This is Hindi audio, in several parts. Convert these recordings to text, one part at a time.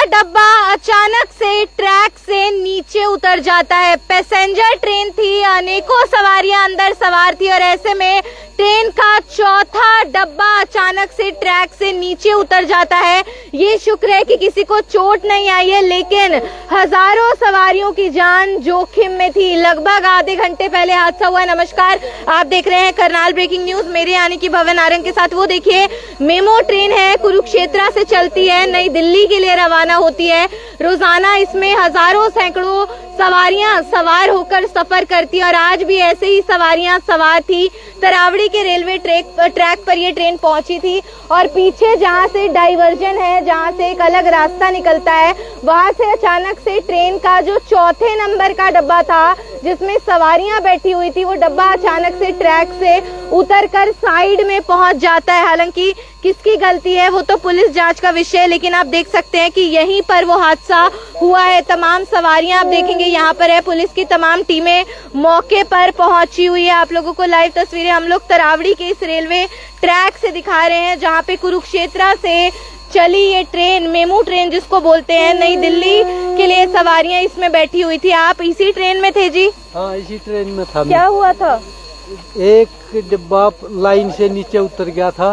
डब्बा अचानक से ट्रैक से नीचे उतर जाता है। पैसेंजर ट्रेन थी, अनेकों सवारियां अंदर सवार थी और ऐसे में ट्रेन का चौथा डब्बा अचानक से ट्रैक से नीचे उतर जाता है। ये शुक्र है कि किसी को चोट नहीं आई है, लेकिन हजारों सवारियों की जान जोखिम में थी। लगभग आधे घंटे पहले हादसा हुआ। नमस्कार, आप देख रहे हैं करनाल ब्रेकिंग न्यूज। मेरे यानी कि भवन आरंग के साथ। वो देखिए, मेमो ट्रेन है, कुरुक्षेत्र से चलती है, नई दिल्ली के लिए रवाना होती है। रोजाना इसमें हजारों सैकड़ों सवारियां सवार होकर सफर करती है और आज भी ऐसे ही सवारियां सवार थी। तरावड़ी के रेलवे ट्रैक पर ये ट्रेन पहुंची थी और पीछे जहां से डाइवर्जन है, जहां से एक अलग रास्ता निकलता है, वहां से अचानक से ट्रेन का जो चौथे नंबर का डब्बा था जिसमें सवारियां बैठी हुई थी, वो डब्बा अचानक से ट्रैक से उतरकर साइड में पहुंच जाता है। हालांकि किसकी गलती है वो तो पुलिस जांच का विषय है, लेकिन आप देख सकते हैं कि यहीं पर वो हादसा हुआ है। तमाम सवारियां आप देखेंगे यहाँ पर है, पुलिस की तमाम टीमें मौके पर पहुंची हुई है। आप लोगों को लाइव तस्वीरें हम लोग तरावड़ी के इस रेलवे ट्रैक से दिखा रहे हैं, जहाँ पे कुरुक्षेत्र से चली ये ट्रेन, मेमू ट्रेन जिसको बोलते हैं, नई दिल्ली के लिए सवारियां इसमें बैठी हुई थी। आप इसी ट्रेन में थे जी? हाँ, इसी ट्रेन में था। क्या हुआ था? एक डिब्बा लाइन से नीचे उतर गया था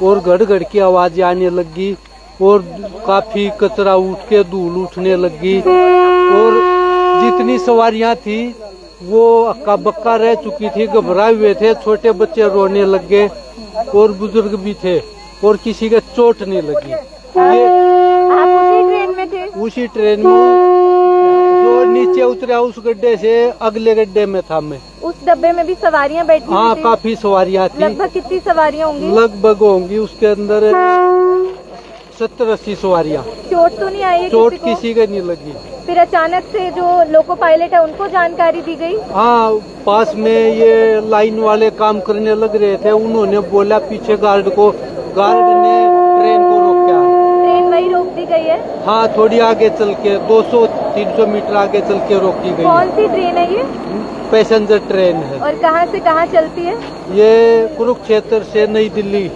और गड़ की आवाज आने लगी और काफी कचरा उठ के धूल उठने लगी और जितनी सवारियां थी वो अक्का बक्का रह चुकी थी, घबराए हुए थे, छोटे बच्चे रोने लग गए और बुजुर्ग भी थे और किसी के चोट नहीं लगी। आप उसी ट्रेन में थे? उसी ट्रेन में जो नीचे उतरा उस गड्ढे से अगले गड्ढे में था मैं। उस डब्बे में भी सवारियां बैठी? हाँ, काफी सवारियां थी। लगभग कितनी सवारियां होंगी? लगभग होंगी उसके अंदर 70-80 सवारियां। चोट तो नहीं आई? चोट किसी के नहीं लगी। फिर अचानक से जो लोको पायलट है उनको जानकारी दी गई? हाँ, पास में ये लाइन वाले काम करने लग रहे थे, उन्होंने बोला पीछे गार्ड को, गार्ड ने ट्रेन को रोका। ट्रेन वही रोक दी गई है? हाँ, थोड़ी आगे चल के 200-300 मीटर आगे चल के रोकी गई। कौन सी ट्रेन है ये? पैसेंजर ट्रेन है। और कहाँ से कहाँ चलती है? ये कुरुक्षेत्र से नई दिल्ली।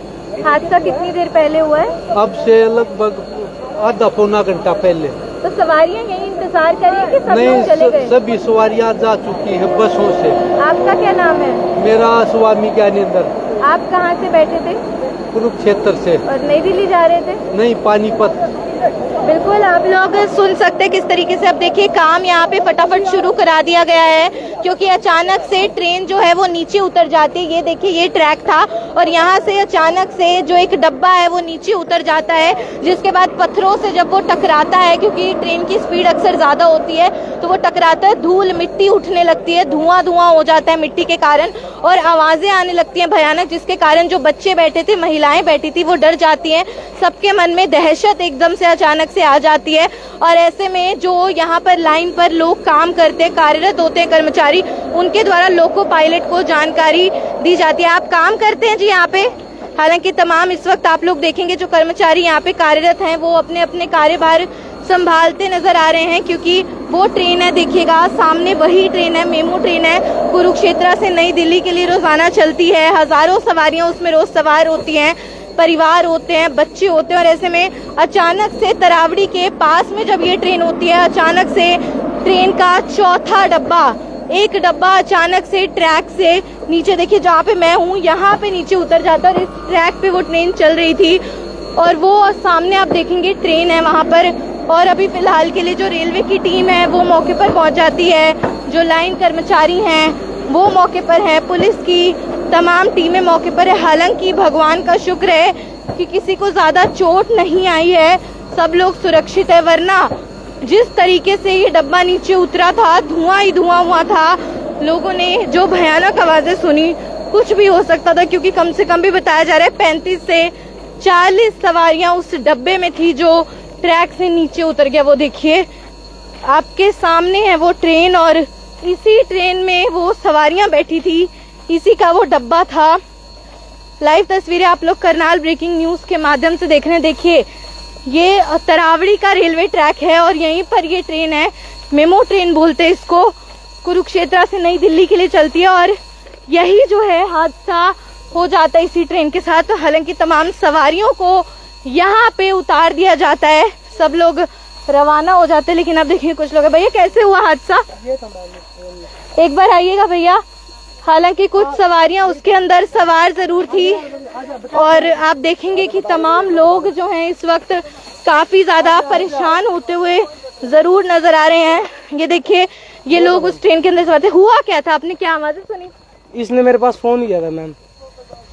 हादसा कितनी देर पहले हुआ है? अब से लगभग आधा पौना घंटा पहले। तो सवारियां यही इंतजार करें कि सब लोग चले गए? सभी सवारियां जा चुकी है बसों से। आपका क्या नाम है? मेरा स्वामी ज्ञानेंद्र। आप कहाँ से बैठे थे? कुरुक्षेत्र से। और नई दिल्ली जा रहे थे? नहीं, पानीपत। बिल्कुल, आप लोग सुन सकते हैं किस तरीके से। अब देखिए, काम यहाँ पे फटाफट शुरू करा दिया गया है क्योंकि अचानक से ट्रेन जो है वो नीचे उतर जाती है। ये देखिए, ये ट्रैक था और यहाँ से अचानक से जो एक डब्बा है वो नीचे उतर जाता है, जिसके बाद पत्थरों से जब वो टकराता है, क्योंकि ट्रेन की स्पीड अक्सर ज्यादा होती है, तो वो टकराता है, धूल मिट्टी उठने लगती है, धुआं हो जाता है मिट्टी के कारण और आवाजें आने लगती हैं भयानक, जिसके कारण जो बच्चे बैठे थे, महिलाएं बैठी थी, वो डर जाती हैं। सबके मन में दहशत एकदम से अचानक से आ जाती है और ऐसे में जो यहाँ पर लाइन पर लोग काम करते, कार्यरत होते हैं कर्मचारी, उनके द्वारा लोको पायलट को जानकारी दी जाती है। आप काम करते हैं जी यहाँ पे? हालांकि तमाम इस वक्त आप लोग देखेंगे जो कर्मचारी यहाँ पे कार्यरत हैं वो अपने अपने कार्यभार संभालते नजर आ रहे हैं, क्योंकि वो ट्रेन है, देखिएगा सामने वही ट्रेन है, मेमू ट्रेन है, कुरुक्षेत्र से नई दिल्ली के लिए रोजाना चलती है। हजारों सवारियां उसमें रोज सवार होती हैं, परिवार होते हैं, बच्चे होते हैं और ऐसे में अचानक से तरावड़ी के पास में जब ये ट्रेन होती है, अचानक से ट्रेन का चौथा डब्बा, एक डब्बा अचानक से ट्रैक से नीचे, देखिए जहाँ पे मैं हूँ यहाँ पे नीचे उतर जाता है और इस ट्रैक पे वो ट्रेन चल रही थी और वो सामने आप देखेंगे ट्रेन है वहाँ पर। और अभी फिलहाल के लिए जो रेलवे की टीम है वो मौके पर पहुंच जाती है, जो लाइन कर्मचारी हैं वो मौके पर है, पुलिस की तमाम टीमें मौके पर है। हालांकि भगवान का शुक्र है कि किसी को ज्यादा चोट नहीं आई है, सब लोग सुरक्षित है, वरना जिस तरीके से ये डब्बा नीचे उतरा था, धुआं ही धुआं हुआ था, लोगों ने जो भयानक आवाजें सुनी, कुछ भी हो सकता था, क्योंकि कम से कम भी बताया जा रहा है 35 से 40 सवारियां उस डब्बे में थी जो ट्रैक से नीचे उतर गया। वो देखिए आपके सामने है वो ट्रेन और इसी ट्रेन में वो सवारियां बैठी थी, इसी का वो डब्बा था। लाइव तस्वीरें आप लोग करनाल ब्रेकिंग न्यूज के माध्यम से देख रहे हैं। देखिए, ये तरावड़ी का रेलवे ट्रैक है और यहीं पर ये ट्रेन है, मेमो ट्रेन बोलते हैं इसको, कुरुक्षेत्र से नई दिल्ली के लिए चलती है और यही जो है हादसा हो जाता है इसी ट्रेन के साथ। हालांकि तमाम सवारियों को यहाँ पे उतार दिया जाता है, सब लोग रवाना हो जाते, लेकिन अब देखिए कुछ लोग। भैया कैसे हुआ हादसा, एक बार आइएगा भैया। हालांकि कुछ सवारियां उसके अंदर सवार जरूर थी और आप देखेंगे कि तमाम लोग जो हैं इस वक्त काफी ज्यादा परेशान होते हुए जरूर नजर आ रहे हैं। ये देखिए ये लोग उस ट्रेन के अंदर सवार थे। हुआ क्या था, आपने क्या आवाज़ें सुनी? इसने मेरे पास फोन किया था मैम,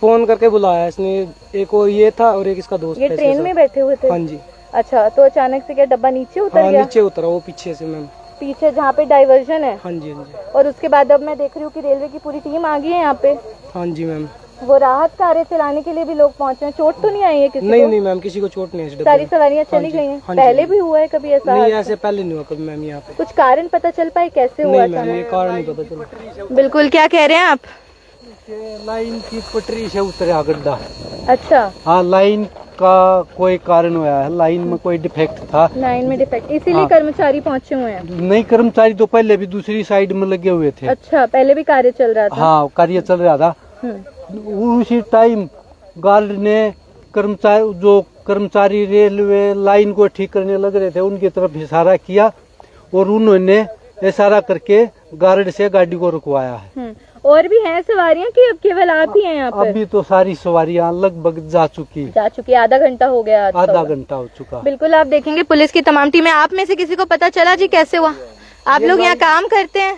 फोन करके बुलाया इसने। एक और ये था और एक इसका दोस्त। ये ट्रेन में बैठे हुए थे? हाँ जी। अच्छा, तो अचानक से क्या डब्बा नीचे उतर गया? नीचे उतरा वो पीछे से मैम, पीछे जहाँ पे डाइवर्जन है। हाँ जी हाँ जी। और उसके बाद अब मैं देख रही हूँ कि रेलवे की पूरी टीम आ गई है यहाँ पे। हाँ जी मैम। वो राहत कार्य चलाने के लिए भी लोग पहुँचे हैं। चोट तो नहीं आई है किसी को? नहीं मैम, किसी को चोट नहीं है। सारी सवारियाँ चली गई हैं। पहले भी हुआ है कभी ऐसा? नहीं, ऐसे पहले नहीं हुआ कभी मैम यहाँ पे। कुछ कारण पता चल पाए कैसे हुआ? नहीं मैम, ये कारण नहीं पता चला। बिल्कुल, क्या कह रहे हैं आप? लाइन की पटरी से उतरा गड्ढा। अच्छा, हाँ, लाइन का कोई कारण हुआ है, लाइन में कोई डिफेक्ट था। लाइन में डिफेक्ट, इसीलिए हाँ। कर्मचारी पहुँचे हुए हैं। नहीं, कर्मचारी तो पहले भी दूसरी साइड में लगे हुए थे। अच्छा, पहले भी कार्य चल रहा था? हाँ, कार्य चल रहा था। उसी टाइम गार्ड ने कर्मचारी रेलवे लाइन को ठीक करने लग रहे थे, उनकी तरफ इशारा किया और उन्होंने इशारा करके गार्ड से गाड़ी को रुकवाया है। और भी हैं सवारियां कि अब केवल आप ही हैं यहाँ पर? अभी तो सारी सवारियां लगभग जा चुकी। आधा घंटा हो गया? आधा घंटा हो चुका। बिल्कुल, आप देखेंगे पुलिस की तमाम टीमें। आप में से किसी को पता चला जी कैसे हुआ? आप लोग यहाँ काम करते हैं?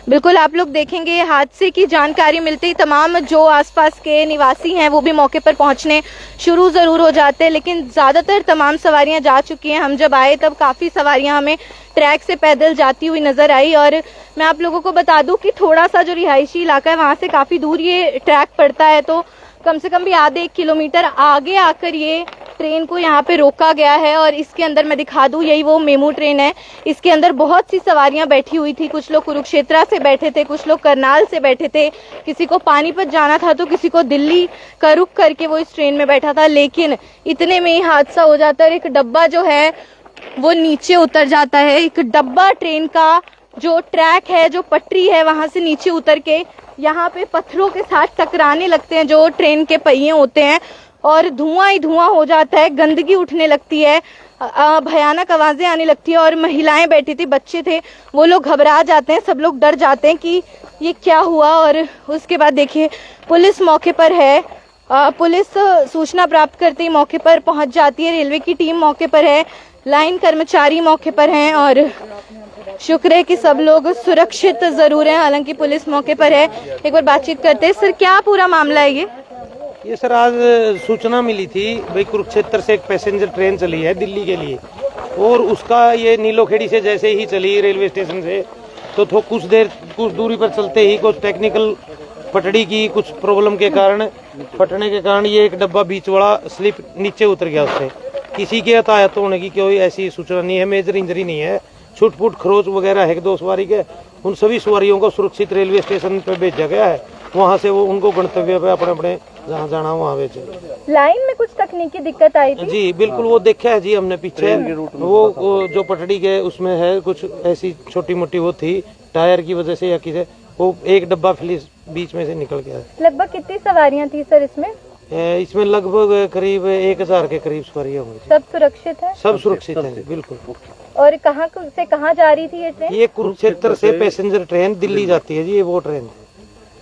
बिल्कुल, आप लोग देखेंगे हादसे की जानकारी मिलते ही तमाम जो आसपास के निवासी हैं वो भी मौके पर पहुंचने शुरू जरूर हो जाते हैं, लेकिन ज्यादातर तमाम सवारियां जा चुकी हैं। हम जब आए तब काफी सवारियां हमें ट्रैक से पैदल जाती हुई नजर आई। और मैं आप लोगों को बता दूं कि थोड़ा सा जो रिहायशी इलाका है वहां से काफी दूर ये ट्रैक पड़ता है, तो कम से कम भी आधे 1 किलोमीटर आगे आकर ये ट्रेन को यहाँ पे रोका गया है। और इसके अंदर मैं दिखा दूं, यही वो मेमू ट्रेन है। इसके अंदर बहुत सी सवारियां बैठी हुई थी। कुछ लोग कुरुक्षेत्र से बैठे थे, कुछ लोग करनाल से बैठे थे, किसी को पानीपत जाना था तो किसी को दिल्ली का रुख करके वो इस ट्रेन में बैठा था। लेकिन इतने में ही हादसा हो जाता है, एक डब्बा जो है वो नीचे उतर जाता है। एक डब्बा ट्रेन का जो ट्रैक है, जो पटरी है, वहां से नीचे उतर के यहाँ पे पत्थरों के साथ टकराने लगते हैं जो ट्रेन के पहिए होते हैं, और धुआं ही धुआं हो जाता है, गंदगी उठने लगती है, भयानक आवाजें आने लगती है। और महिलाएं बैठी थी, बच्चे थे, वो लोग घबरा जाते हैं, सब लोग डर जाते हैं कि ये क्या हुआ। और उसके बाद देखिए पुलिस मौके पर है। पुलिस सूचना प्राप्त करते ही मौके पर पहुंच जाती है। रेलवे की टीम मौके पर है, लाइन कर्मचारी मौके पर हैं और शुक्र है कि सब लोग सुरक्षित जरूर हैं। हालांकि पुलिस मौके पर है। एक बार बातचीत करते हैं। सर, क्या पूरा मामला है ये सर आज सूचना मिली थी भाई कुरुक्षेत्र से एक पैसेंजर ट्रेन चली है दिल्ली के लिए, और उसका ये नीलोखेड़ी से जैसे ही चली रेलवे स्टेशन से तो कुछ दूरी पर चलते ही कुछ टेक्निकल पटड़ी की कुछ प्रॉब्लम के कारण फटने के कारण ये एक डब्बा बीच वाला स्लिप नीचे उतर गया। उससे किसी के हताहत होने की कोई ऐसी सूचना नहीं है, मेजर इंजरी नहीं है। छुटपुट खरोच वगैरह है 2 सवारी के, उन सभी सवारियों को सुरक्षित रेलवे स्टेशन पे भेजा गया है। वहाँ से वो उनको गंतव्य पे अपने अपने जहाँ जाना वहाँ भेजे। लाइन में कुछ तकनीकी दिक्कत आई थी? जी बिल्कुल, वो देखा है जी हमने पीछे। वो जो पटड़ी के उसमें है कुछ ऐसी छोटी मोटी वो थी टायर की वजह से या किसी वो एक डब्बा फिलिस बीच में से निकल गया। लगभग कितनी सवारियां थी सर इसमें? इसमें लगभग करीब 1000 के करीब सवारियां होंगी। सब सुरक्षित है? सब सुरक्षित है बिल्कुल। और कहाँ से कहाँ जा रही थी ये ट्रेन? ये कुरुक्षेत्र से पैसेंजर ट्रेन दिल्ली जाती है जी, ये वो ट्रेन है।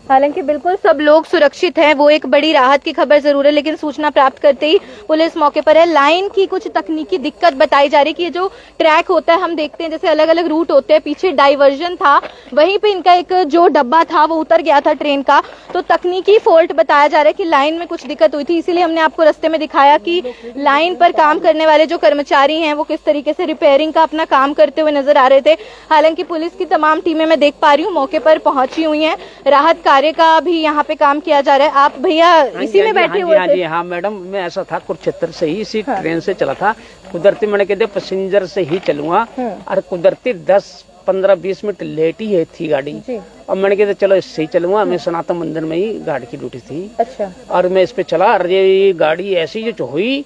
हालांकि बिल्कुल सब लोग सुरक्षित हैं, वो एक बड़ी राहत की खबर जरूर है। लेकिन सूचना प्राप्त करते ही पुलिस मौके पर है। लाइन की कुछ तकनीकी दिक्कत बताई जा रही है कि ये जो ट्रैक होता है, हम देखते हैं जैसे अलग अलग रूट होते हैं, पीछे डाइवर्जन था, वहीं पे इनका एक जो डब्बा था वो उतर गया था ट्रेन का। तो तकनीकी फॉल्ट बताया जा रहा है कि लाइन में कुछ दिक्कत हुई थी। इसीलिए हमने आपको रास्ते में दिखाया कि लाइन पर काम करने वाले जो कर्मचारी हैं वो किस तरीके से रिपेयरिंग का अपना काम करते हुए नजर आ रहे थे। हालांकि पुलिस की तमाम टीमें मैं देख पा रही हूँ मौके पर पहुंची हुई हैं। राहत कार्य का भी यहाँ पे काम किया जा रहा है। आप भैया इसी में बैठे हुए थे? हाँ मैडम, मैं ऐसा था कुरुक्षेत्र से ही इसी ट्रेन से चला था। कुदरती मैंने कहते पैसेंजर से ही चलूंगा, और कुदरती 10-15-20 मिनट लेट ही थी गाड़ी। और मैंने कहते चलो इससे ही चलूंगा। मैं सनातन मंदिर में ही गाड़ी की ड्यूटी थी। अच्छा। और मैं इस पे चला, और ये गाड़ी ऐसी जो हुई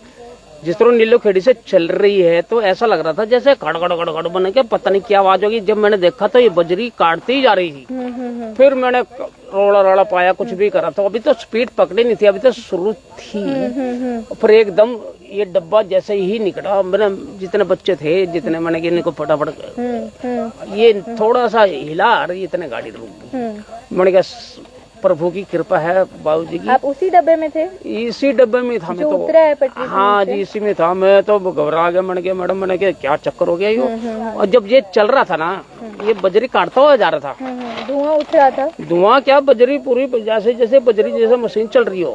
जिस तरह नीलो खेड़ी से चल रही है तो ऐसा लग रहा था जैसे खड़ खड़ खड़ खड़ बन के पता नहीं क्या आवाज होगी। जब मैंने देखा तो ये बजरी काटती ही जा रही थी। फिर मैंने रोड़ा रोड़ा पाया, कुछ भी करा तो अभी तो स्पीड पकड़ी नहीं थी, अभी तो शुरू थी। फिर एकदम ये डब्बा जैसे ही निकला, मैंने जितने बच्चे थे जितने मैंने कि इनको फटाफट ये थोड़ा सा हिला और इतने गाड़ी रुक गई। मैंने कहा प्रभु की कृपा है बाबूजी की। आप उसी डब्बे में थे? इसी डब्बे में था मैं तो। उतरा है पटरी से? हाँ जी इसी में था। मैं तो घबरा गया, मैंने कहा मैडम मैंने कहा क्या चक्कर हो गया ये। और जब ये चल रहा था ना ये बजरी काटता हुआ जा रहा था। धुआं उठ रहा था? धुआं क्या, बजरी पूरी जैसे जैसे बजरी जैसे मशीन चल रही हो।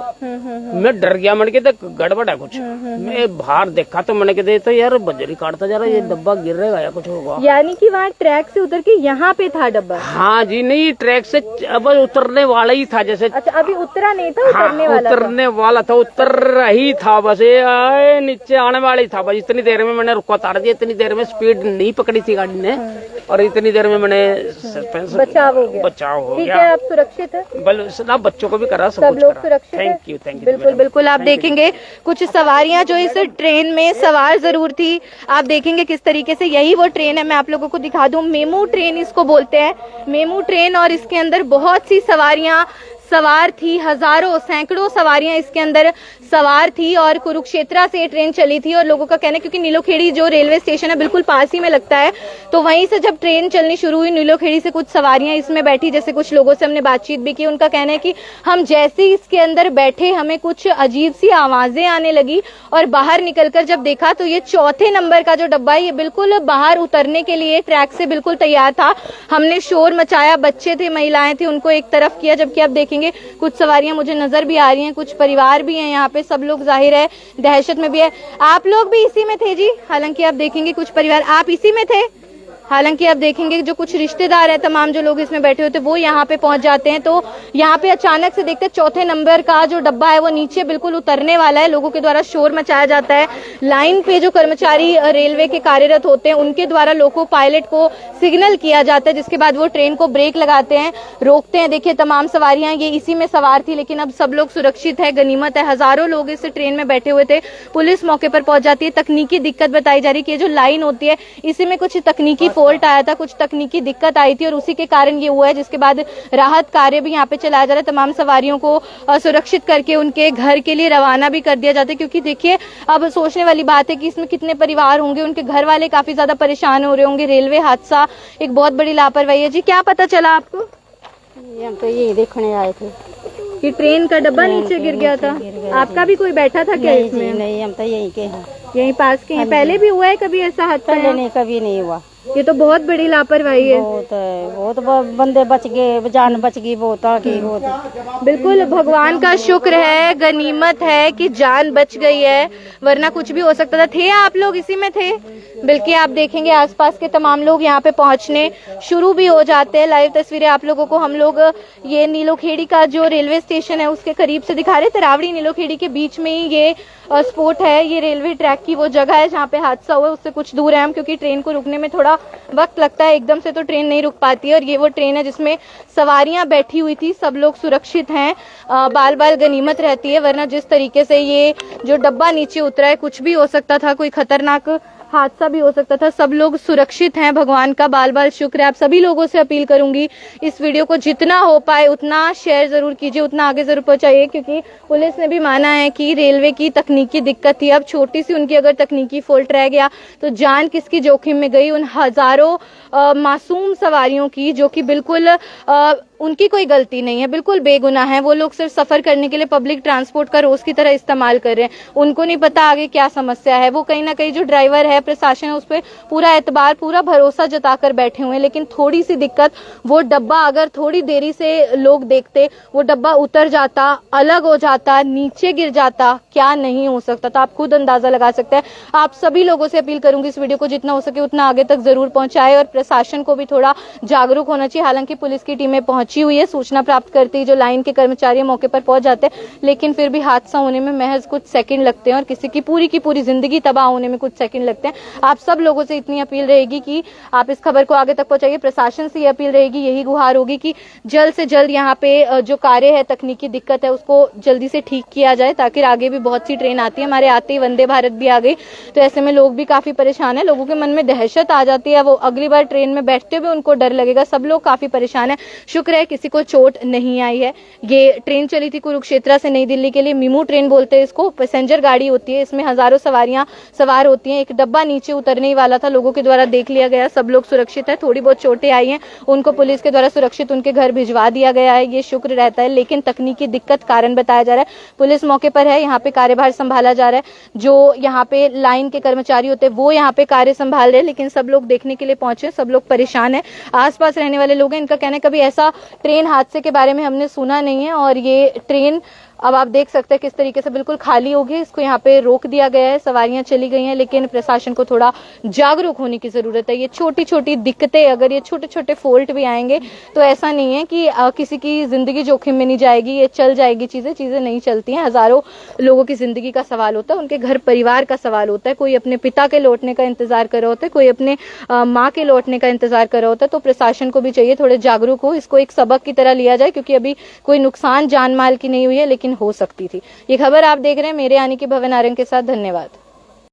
मैं डर गया, मैंने कहा गड़बड़ है कुछ। मैं बाहर देखा तो मैंने कहा तो यार बजरी काटता जा रहा है, ये डब्बा गिरेगा या कुछ होगा। यानी कि वहाँ ट्रैक से उतर के यहाँ पे था डब्बा? हाँ जी, नहीं ट्रैक से अब उतरने वाला ही था जैसे। अच्छा अभी उतरा नहीं था, उतरने वाला था? उतरने वाला था, उतर ही था बस, ये नीचे आने वाली था बस। इतनी देर में मैंने रुका उतार दिया, इतनी देर में स्पीड नहीं पकड़ी थी गाड़ी ने और इतनी देर में मैंने बचाव हो गया। बचाव हो ठीक गया। है, आप सुरक्षित है? ना बच्चों को भी करा, सब लोग सुरक्षित है? थैंक यू बिल्कुल बिल्कुल। आप देखेंगे कुछ सवारियां जो इस ट्रेन में सवार जरूर थी। आप देखेंगे किस तरीके से, यही वो ट्रेन है, मैं आप लोगों को दिखा दूं, मेमू ट्रेन इसको बोलते हैं, मेमू ट्रेन। और इसके अंदर बहुत सी सवारियां सवार थी, हजारों सैकड़ों सवारियां इसके अंदर सवार थी। और कुरुक्षेत्रा से ट्रेन चली थी और लोगों का कहना है क्योंकि नीलोखेड़ी जो रेलवे स्टेशन है बिल्कुल पास ही में लगता है, तो वहीं से जब ट्रेन चलनी शुरू हुई नीलोखेड़ी से कुछ सवारियां इसमें बैठी। जैसे कुछ लोगों से हमने बातचीत भी की, उनका कहना है कि हम जैसे ही इसके अंदर बैठे हमें कुछ अजीब सी आवाजें आने लगी और बाहर निकलकर जब देखा तो ये चौथे नंबर का जो डब्बा है ये बिल्कुल बाहर उतरने के लिए ट्रैक से बिल्कुल तैयार था। हमने शोर मचाया, बच्चे थे, महिलाएं थी, उनको एक तरफ किया। जबकि आप देखेंगे कुछ सवारियां मुझे नजर भी आ रही हैं, कुछ परिवार भी हैं यहाँ पे, सब लोग जाहिर है दहशत में भी है। आप लोग भी इसी में थे जी? हालांकि आप देखेंगे कुछ परिवार, आप इसी में थे? हालांकि आप देखेंगे जो कुछ रिश्तेदार है, तमाम जो लोग इसमें बैठे होते वो यहाँ पे पहुंच जाते हैं। तो यहाँ पे अचानक से देखते चौथे नंबर का जो डब्बा है वो नीचे बिल्कुल उतरने वाला है। लोगों के द्वारा शोर मचाया जाता है, लाइन पे जो कर्मचारी रेलवे के कार्यरत होते हैं उनके द्वारा लोको पायलट को सिग्नल किया जाता है, जिसके बाद वो ट्रेन को ब्रेक लगाते हैं, रोकते हैं। देखिए तमाम सवारियां ये इसी में सवार थी, लेकिन अब सब लोग सुरक्षित है, गनीमत है। हजारों लोग इस ट्रेन में बैठे हुए थे। पुलिस मौके पर पहुंच जाती है। तकनीकी दिक्कत बताई जा रही है कि ये जो लाइन होती है इसी में कुछ तकनीकी फॉल्ट आया था, कुछ तकनीकी दिक्कत आई थी और उसी के कारण ये हुआ है, जिसके बाद राहत कार्य भी यहाँ पे चलाया जा रहा है। तमाम सवारियों को सुरक्षित करके उनके घर के लिए रवाना भी कर दिया जाता है, क्योंकि देखिए अब सोचने वाली बात है कि इसमें कितने परिवार होंगे, उनके घर वाले काफी ज्यादा परेशान हो रहे होंगे। रेलवे हादसा एक बहुत बड़ी लापरवाही है। जी क्या पता चला आपको? हम तो यही देखने आए थे कि ट्रेन का डब्बा नीचे गिर गया था। आपका भी कोई बैठा था क्या इसमें? नहीं, हम तो यहीं के हैं, यहीं पास के हैं। पहले भी हुआ है कभी ऐसा हादसा? नहीं, कभी नहीं हुआ। ये तो बहुत बड़ी लापरवाही है। बहुत बंदे बच गए, जान बच गई बहुत आगे। बहुत बिल्कुल भगवान का शुक्र है, गनीमत है कि जान बच गई है, वरना कुछ भी हो सकता था। थे आप लोग इसी में थे? बल्कि आप देखेंगे आसपास के तमाम लोग यहाँ पे पहुंचने शुरू भी हो जाते हैं। लाइव तस्वीरें आप लोगों को हम लोग ये नीलोखेड़ी का जो रेलवे स्टेशन है उसके करीब से दिखा रहे। तरावड़ी नीलोखेड़ी के बीच में ही ये स्पॉट है, ये रेलवे ट्रैक की वो जगह है जहाँ पे हादसा हुआ है। उससे कुछ दूर है हम, क्योंकि ट्रेन को रुकने में थोड़ा वक्त लगता है, एकदम से तो ट्रेन नहीं रुक पाती है। और ये वो ट्रेन है जिसमें सवारियां बैठी हुई थी, सब लोग सुरक्षित हैं, बाल बाल गनीमत रहती है, वरना जिस तरीके से ये जो डब्बा नीचे उतरा है कुछ भी हो सकता था, कोई खतरनाक हादसा भी हो सकता था। सब लोग सुरक्षित हैं, भगवान का बाल बाल शुक्र है। आप सभी लोगों से अपील करूंगी इस वीडियो को जितना हो पाए उतना शेयर जरूर कीजिए, उतना आगे जरूर पहुंचाइए, क्योंकि पुलिस ने भी माना है कि रेलवे की तकनीकी दिक्कत थी। अब छोटी सी उनकी अगर तकनीकी फॉल्ट रह गया तो जान किसकी जोखिम में गई? उन हजारों मासूम सवारियों की, जो कि बिल्कुल उनकी कोई गलती नहीं है, बिल्कुल बेगुनाह है। वो लोग सिर्फ सफर करने के लिए पब्लिक ट्रांसपोर्ट का रोज की तरह इस्तेमाल कर रहे हैं। उनको नहीं पता आगे क्या समस्या है। वो कहीं ना कहीं जो ड्राइवर है, प्रशासन है, उस पर पूरा एतबार, पूरा भरोसा जताकर बैठे हुए हैं। लेकिन थोड़ी सी दिक्कत, वो डब्बा अगर थोड़ी देरी से लोग देखते, वो डब्बा उतर जाता, अलग हो जाता, नीचे गिर जाता, क्या नहीं हो सकता था। आप खुद अंदाजा लगा सकते हैं। आप सभी लोगों से अपील करूंगी इस वीडियो को जितना हो सके उतना आगे तक जरूर पहुंचाए और प्रशासन को भी थोड़ा जागरूक होना चाहिए। हालांकि पुलिस की टीमें पहुंच मची हुई है। सूचना प्राप्त करते ही जो लाइन के कर्मचारी मौके पर पहुंच जाते हैं, लेकिन फिर भी हादसा होने में महज कुछ सेकंड लगते हैं और किसी की पूरी जिंदगी तबाह होने में कुछ सेकंड लगते हैं। आप सब लोगों से इतनी अपील रहेगी कि आप इस खबर को आगे तक पहुंचाइए। प्रशासन से ये अपील रहेगी, यही गुहार होगी कि जल्द से जल्द यहाँ पे जो कार्य है, तकनीकी दिक्कत है, उसको जल्दी से ठीक किया जाए, ताकि आगे भी बहुत सी ट्रेन आती है। हमारे आते ही वंदे भारत भी आ गई, तो ऐसे में लोग भी काफी परेशान है। लोगों के मन में दहशत आ जाती है, वो अगली बार ट्रेन में बैठते हुए उनको डर लगेगा। सब लोग काफी परेशान है। शुक्र है किसी को चोट नहीं आई है। ये ट्रेन चली थी कुरुक्षेत्र से नई दिल्ली के लिए। मीमू ट्रेन बोलते हैं इसको। पैसेंजर गाड़ी होती है, इसमें हजारों सवारियां सवार होती हैं। एक डब्बा नीचे उतरने ही वाला था, लोगों के द्वारा देख लिया गया। सब लोग सुरक्षित है। थोड़ी बहुत चोटें आई हैं, उनको पुलिस के द्वारा सुरक्षित उनके घर भिजवा दिया गया है। ये शुक्र रहता है, लेकिन तकनीकी दिक्कत कारण बताया जा रहा है। पुलिस मौके पर है, यहाँ पे कार्यभार संभाला जा रहा है। जो यहाँ पे लाइन के कर्मचारी होते हैं वो यहाँ पे कार्य संभाल रहे हैं, लेकिन सब लोग देखने के लिए पहुंचे। सब लोग परेशान है। आसपास रहने वाले लोग हैं, इनका कहना है कभी ऐसा ट्रेन हादसे के बारे में हमने सुना नहीं है। और ये ट्रेन अब आप देख सकते हैं किस तरीके से बिल्कुल खाली होगी। इसको यहाँ पे रोक दिया गया है, सवारियां चली गई हैं, लेकिन प्रशासन को थोड़ा जागरूक होने की जरूरत है। ये छोटी छोटी दिक्कतें, अगर ये छोटे छोटे फॉल्ट भी आएंगे तो ऐसा नहीं है कि किसी की जिंदगी जोखिम में नहीं जाएगी, ये चल जाएगी। चीजें नहीं चलती हैं। हजारों लोगों की जिंदगी का सवाल होता है, उनके घर परिवार का सवाल होता है। कोई अपने पिता के लौटने का इंतजार कर रहा होता है, कोई अपने माँ के लौटने का इंतजार कर रहा होता है। तो प्रशासन को भी चाहिए थोड़े जागरूक हो, इसको एक सबक की तरह लिया जाए, क्योंकि अभी कोई नुकसान जान माल की नहीं हुई है, लेकिन हो सकती थी। ये खबर आप देख रहे हैं मेरे यानी कि भवन आरंग के साथ। धन्यवाद।